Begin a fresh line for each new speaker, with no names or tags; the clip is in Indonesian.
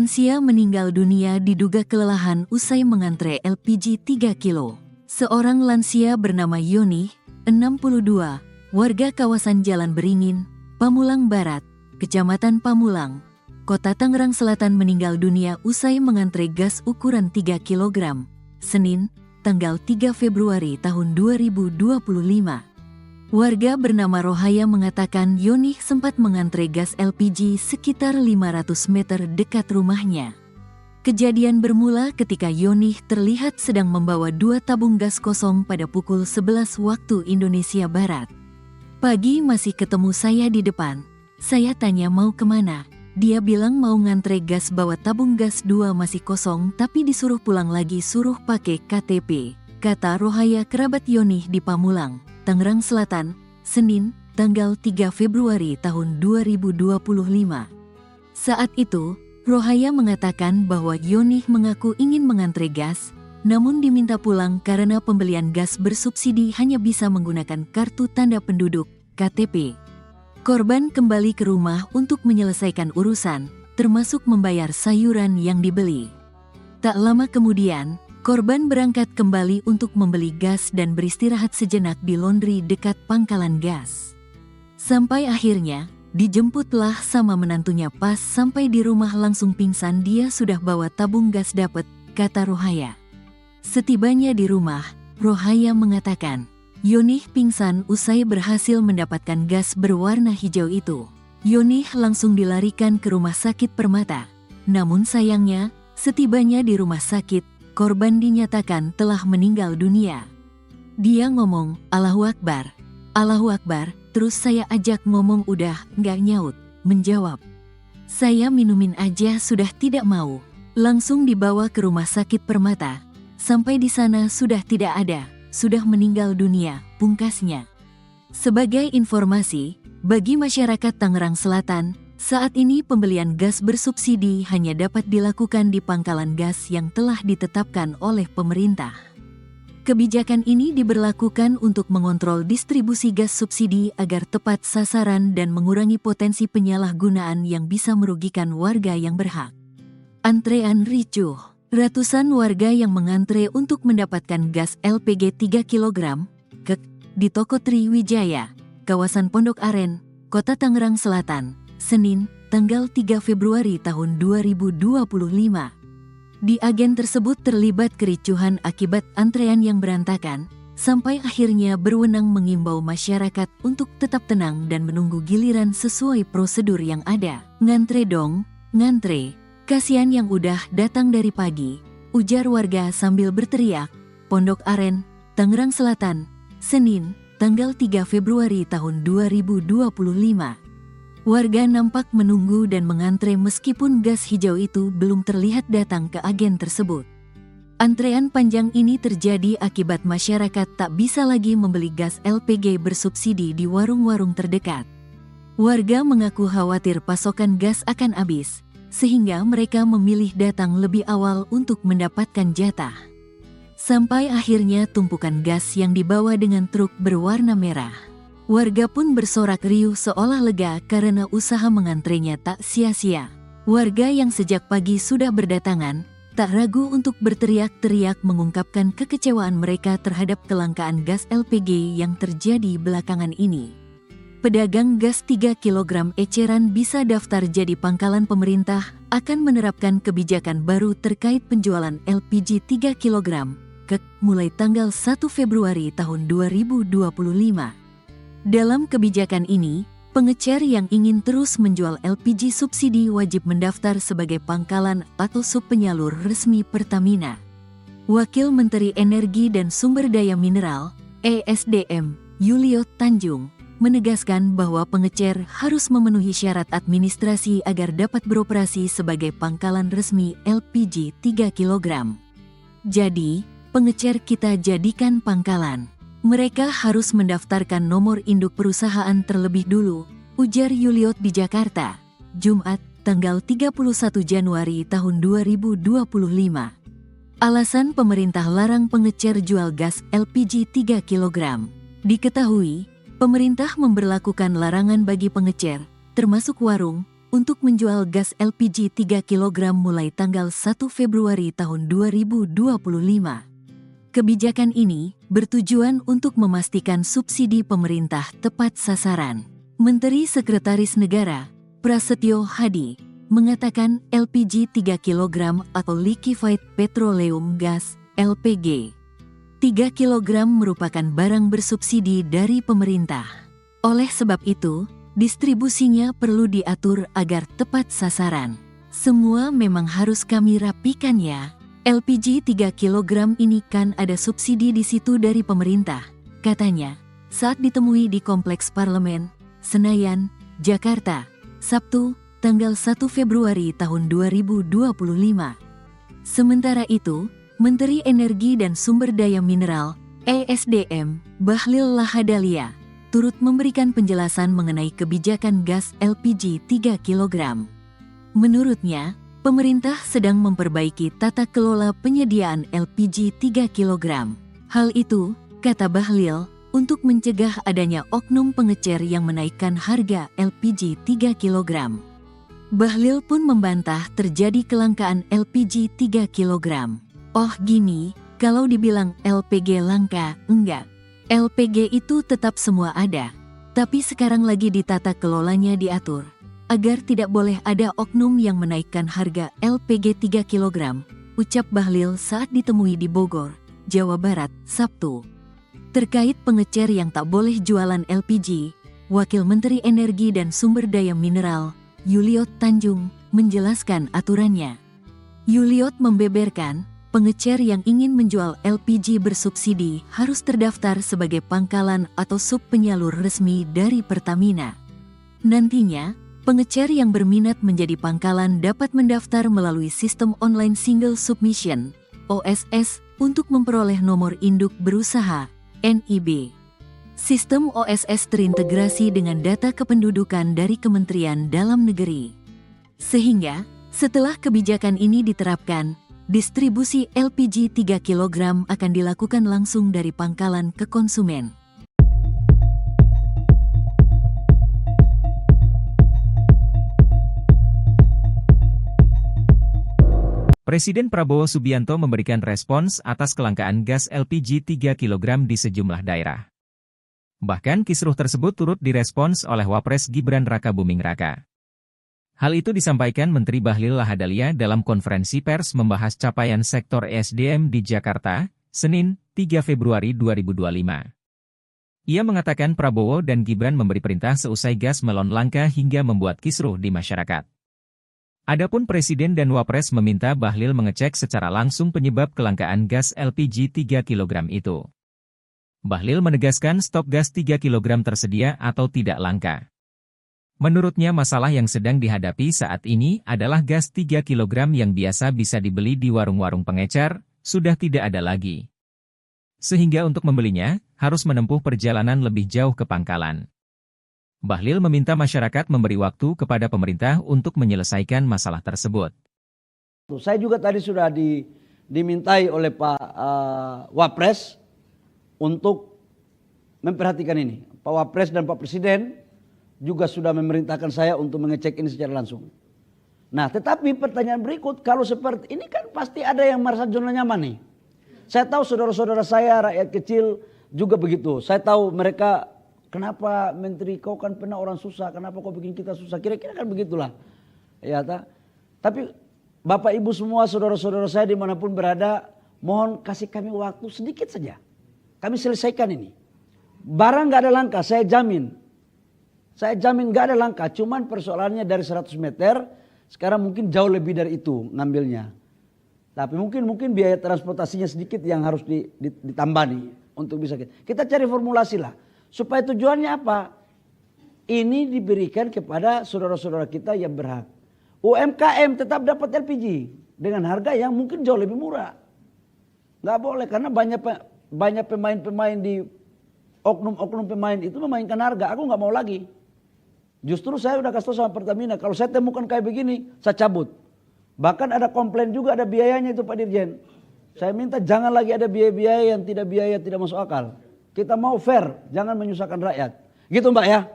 Lansia meninggal dunia diduga kelelahan usai mengantre LPG 3 kilo. Seorang lansia bernama Yoni, 62, warga kawasan Jalan Beringin, Pamulang Barat, Kecamatan Pamulang, Kota Tangerang Selatan meninggal dunia usai mengantre gas ukuran 3 kg, Senin, tanggal 3 Februari tahun 2025. Warga bernama Rohaya mengatakan Yoni sempat mengantre gas LPG sekitar 500 meter dekat rumahnya. Kejadian bermula ketika Yoni terlihat sedang membawa 2 tabung gas kosong pada pukul 11 waktu Indonesia Barat. Pagi masih ketemu saya di depan. Saya tanya mau kemana. Dia bilang mau ngantre gas bawa tabung gas 2 masih kosong tapi disuruh pulang lagi suruh pakai KTP, kata Rohaya kerabat Yoni di Pamulang, Tangerang Selatan, Senin, tanggal 3 Februari tahun 2025. Saat itu, Rohaya mengatakan bahwa Yoni mengaku ingin mengantre gas, namun diminta pulang karena pembelian gas bersubsidi hanya bisa menggunakan kartu tanda penduduk, KTP. Korban kembali ke rumah untuk menyelesaikan urusan, termasuk membayar sayuran yang dibeli. Tak lama kemudian, korban berangkat kembali untuk membeli gas dan beristirahat sejenak di laundry dekat pangkalan gas. Sampai akhirnya, dijemputlah sama menantunya pas sampai di rumah langsung pingsan dia sudah bawa tabung gas dapet, kata Rohaya. Setibanya di rumah, Rohaya mengatakan, Yoni pingsan usai berhasil mendapatkan gas berwarna hijau itu. Yoni langsung dilarikan ke rumah sakit Permata. Namun sayangnya, setibanya di rumah sakit, korban dinyatakan telah meninggal dunia. Dia ngomong, Allahu Akbar. Allahu Akbar, terus saya ajak ngomong udah, nggak nyaut, menjawab. Saya minumin aja sudah tidak mau. Langsung dibawa ke rumah sakit Permata. Sampai di sana sudah tidak ada, sudah meninggal dunia, pungkasnya. Sebagai informasi, bagi masyarakat Tangerang Selatan, saat ini pembelian gas bersubsidi hanya dapat dilakukan di pangkalan gas yang telah ditetapkan oleh pemerintah. Kebijakan ini diberlakukan untuk mengontrol distribusi gas subsidi agar tepat sasaran dan mengurangi potensi penyalahgunaan yang bisa merugikan warga yang berhak. Antrean ricuh. Ratusan warga yang mengantre untuk mendapatkan gas LPG 3 kg di toko Triwijaya, kawasan Pondok Aren, Kota Tangerang Selatan, Senin, tanggal 3 Februari tahun 2025. Di agen tersebut terlibat kericuhan akibat antrean yang berantakan, sampai akhirnya berwenang mengimbau masyarakat untuk tetap tenang dan menunggu giliran sesuai prosedur yang ada. Ngantre dong, ngantre. Kasihan yang udah datang dari pagi, ujar warga sambil berteriak. Pondok Aren, Tangerang Selatan, Senin, tanggal 3 Februari tahun 2025. Warga nampak menunggu dan mengantre meskipun gas hijau itu belum terlihat datang ke agen tersebut. Antrean panjang ini terjadi akibat masyarakat tak bisa lagi membeli gas LPG bersubsidi di warung-warung terdekat. Warga mengaku khawatir pasokan gas akan habis, sehingga mereka memilih datang lebih awal untuk mendapatkan jatah. Sampai akhirnya tumpukan gas yang dibawa dengan truk berwarna merah. Warga pun bersorak riuh seolah lega karena usaha mengantrenya tak sia-sia. Warga yang sejak pagi sudah berdatangan, tak ragu untuk berteriak-teriak mengungkapkan kekecewaan mereka terhadap kelangkaan gas LPG yang terjadi belakangan ini. Pedagang gas 3 kg eceran bisa daftar jadi pangkalan pemerintah akan menerapkan kebijakan baru terkait penjualan LPG 3 kg mulai tanggal 1 Februari tahun 2025. Dalam kebijakan ini, pengecer yang ingin terus menjual LPG subsidi wajib mendaftar sebagai pangkalan atau subpenyalur resmi Pertamina. Wakil Menteri Energi dan Sumber Daya Mineral, ESDM, Yulio Tanjung, menegaskan bahwa pengecer harus memenuhi syarat administrasi agar dapat beroperasi sebagai pangkalan resmi LPG 3 kg. Jadi, pengecer kita jadikan pangkalan. Mereka harus mendaftarkan nomor induk perusahaan terlebih dulu, ujar Yuliot di Jakarta, Jumat, tanggal 31 Januari tahun 2025. Alasan pemerintah larang pengecer jual gas LPG 3 kg. Diketahui, pemerintah memberlakukan larangan bagi pengecer, termasuk warung, untuk menjual gas LPG 3 kg mulai tanggal 1 Februari tahun 2025. Kebijakan ini bertujuan untuk memastikan subsidi pemerintah tepat sasaran. Menteri Sekretaris Negara, Prasetyo Hadi, mengatakan LPG 3 kg atau Liquefied Petroleum Gas, LPG, 3 kg merupakan barang bersubsidi dari pemerintah. Oleh sebab itu, distribusinya perlu diatur agar tepat sasaran. Semua memang harus kami rapikan ya. LPG 3 kg ini kan ada subsidi di situ dari pemerintah, katanya, saat ditemui di Kompleks Parlemen, Senayan, Jakarta, Sabtu, tanggal 1 Februari tahun 2025. Sementara itu, Menteri Energi dan Sumber Daya Mineral, ESDM, Bahlil Lahadalia, turut memberikan penjelasan mengenai kebijakan gas LPG 3 kg. Menurutnya, pemerintah sedang memperbaiki tata kelola penyediaan LPG 3 kg. Hal itu, kata Bahlil, untuk mencegah adanya oknum pengecer yang menaikkan harga LPG 3 kg. Bahlil pun membantah terjadi kelangkaan LPG 3 kg. Oh gini, kalau dibilang LPG langka, enggak. LPG itu tetap semua ada, tapi sekarang lagi ditata kelolanya diatur, agar tidak boleh ada oknum yang menaikkan harga LPG 3 kg, ucap Bahlil saat ditemui di Bogor, Jawa Barat, Sabtu. Terkait pengecer yang tak boleh jualan LPG, Wakil Menteri Energi dan Sumber Daya Mineral, Yuliot Tanjung, menjelaskan aturannya. Yuliot membeberkan, pengecer yang ingin menjual LPG bersubsidi harus terdaftar sebagai pangkalan atau sub penyalur resmi dari Pertamina. Nantinya, pengecer yang berminat menjadi pangkalan dapat mendaftar melalui sistem online single submission, OSS, untuk memperoleh nomor induk berusaha, NIB. Sistem OSS terintegrasi dengan data kependudukan dari Kementerian Dalam Negeri. Sehingga, setelah kebijakan ini diterapkan, distribusi LPG 3 kg akan dilakukan langsung dari pangkalan ke konsumen.
Presiden Prabowo Subianto memberikan respons atas kelangkaan gas LPG 3 kg di sejumlah daerah. Bahkan kisruh tersebut turut direspons oleh Wapres Gibran Rakabuming Raka. Hal itu disampaikan Menteri Bahlil Lahadalia dalam konferensi pers membahas capaian sektor ESDM di Jakarta, Senin, 3 Februari 2025. Ia mengatakan Prabowo dan Gibran memberi perintah seusai gas melon langka hingga membuat kisruh di masyarakat. Adapun Presiden dan Wapres meminta Bahlil mengecek secara langsung penyebab kelangkaan gas LPG 3 kg itu. Bahlil menegaskan stok gas 3 kg tersedia atau tidak langka. Menurutnya masalah yang sedang dihadapi saat ini adalah gas 3 kg yang biasa bisa dibeli di warung-warung pengecer, sudah tidak ada lagi. Sehingga untuk membelinya, harus menempuh perjalanan lebih jauh ke pangkalan. Bahlil meminta masyarakat memberi waktu kepada pemerintah untuk menyelesaikan masalah tersebut.
Saya juga tadi sudah dimintai oleh Pak Wapres untuk memperhatikan ini. Pak Wapres dan Pak Presiden juga sudah memerintahkan saya untuk mengecek ini secara langsung. Nah, tetapi pertanyaan berikut, kalau seperti ini kan pasti ada yang merasa zona nyaman nih. Saya tahu saudara-saudara saya, rakyat kecil juga begitu. Saya tahu mereka, kenapa Menteri kau kan pernah orang susah, kenapa kau bikin kita susah? Kira-kira kan begitulah. Ya, tapi Bapak Ibu semua, saudara-saudara saya dimanapun berada, mohon kasih kami waktu sedikit saja. Kami selesaikan ini. Barang gak ada langka, saya jamin. Saya jamin gak ada langka, cuman persoalannya dari 100 meter, sekarang mungkin jauh lebih dari itu ngambilnya. Tapi mungkin biaya transportasinya sedikit yang harus ditambah nih untuk bisa kita cari formulasi lah. Supaya tujuannya apa? Ini diberikan kepada saudara-saudara kita yang berhak. UMKM tetap dapat LPG dengan harga yang mungkin jauh lebih murah. Nggak boleh karena banyak pemain-pemain di oknum-oknum pemain itu memainkan harga. Aku nggak mau lagi. Justru saya udah kasih tahu sama Pertamina, kalau saya temukan kayak begini, saya cabut. Bahkan ada komplain juga, ada biayanya itu Pak Dirjen. Saya minta jangan lagi ada biaya-biaya yang tidak masuk akal. Kita mau fair, jangan menyusahkan rakyat. Gitu Mbak ya.